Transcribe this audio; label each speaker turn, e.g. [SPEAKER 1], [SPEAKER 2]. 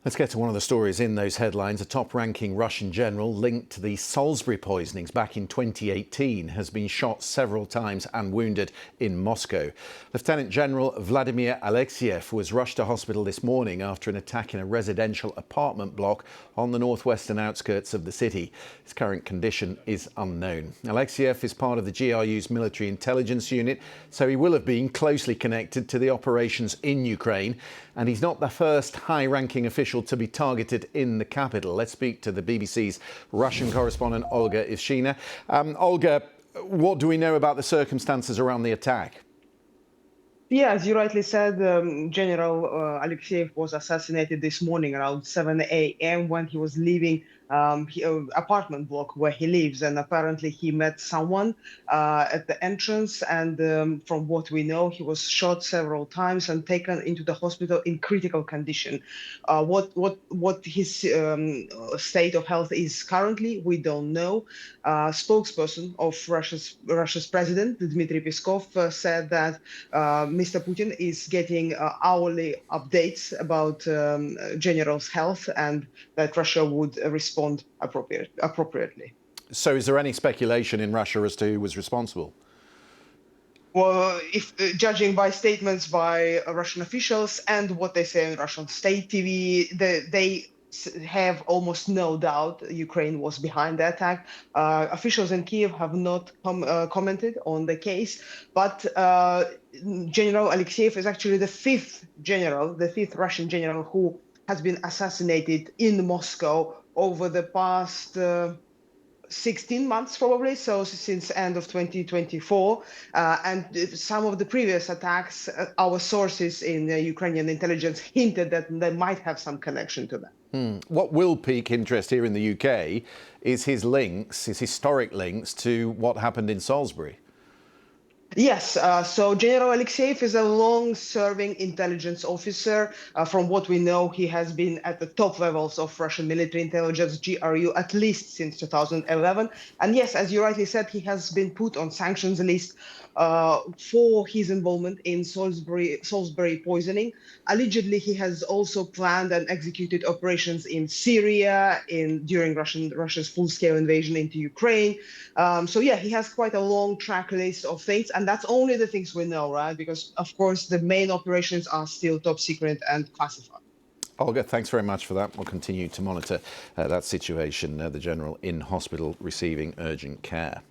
[SPEAKER 1] Let's get to one of the stories in those headlines. A top-ranking Russian general linked to the Salisbury poisonings back in 2018 has been shot several times and wounded in Moscow. Lieutenant General Vladimir Alexeyev was rushed to hospital this morning after an attack in a residential apartment block on the northwestern outskirts of the city. His current condition is unknown. Alexeyev is part of the GRU's military intelligence unit, so he will have been closely connected to the operations in Ukraine. And he's not the first high-ranking official to be targeted in the capital. Let's speak to the BBC's Russian correspondent, Olga Ivshina. Olga, what do we know about the circumstances around the attack?
[SPEAKER 2] Yeah, as you rightly said, General Alexeyev was assassinated this morning around 7 a.m. when he was leaving apartment block where he lives, and apparently he met someone at the entrance, and from what we know, he was shot several times and taken into the hospital in critical condition. What his state of health is currently, we don't know. Spokesperson of Russia's president, Dmitry Peskov, said that Mr. Putin is getting hourly updates about General's health and that Russia would respond appropriately.
[SPEAKER 1] So is there any speculation in Russia as to who was responsible?
[SPEAKER 2] Well, if judging by statements by Russian officials and what they say on Russian state TV, they have almost no doubt Ukraine was behind the attack. Officials in Kiev have not commented on the case, but General Alexeyev is actually the fifth Russian general who has been assassinated in Moscow over the past 16 months, probably, so since end of 2024. And some of the previous attacks, our sources in Ukrainian intelligence hinted that they might have some connection to that.
[SPEAKER 1] What will pique interest here in the UK is his historic links to what happened in Salisbury.
[SPEAKER 2] Yes, so General Alexeyev is a long-serving intelligence officer. From what we know, he has been at the top levels of Russian military intelligence, GRU, at least since 2011. And yes, as you rightly said, he has been put on sanctions list for his involvement in Salisbury poisoning. Allegedly, he has also planned and executed operations in Syria during Russia's full-scale invasion into Ukraine. So yeah, he has quite a long track list of things, and that's only the things we know, right? Because of course the main operations are still top secret and classified.
[SPEAKER 1] Olga, thanks very much for that. We'll continue to monitor that situation, the general in hospital receiving urgent care.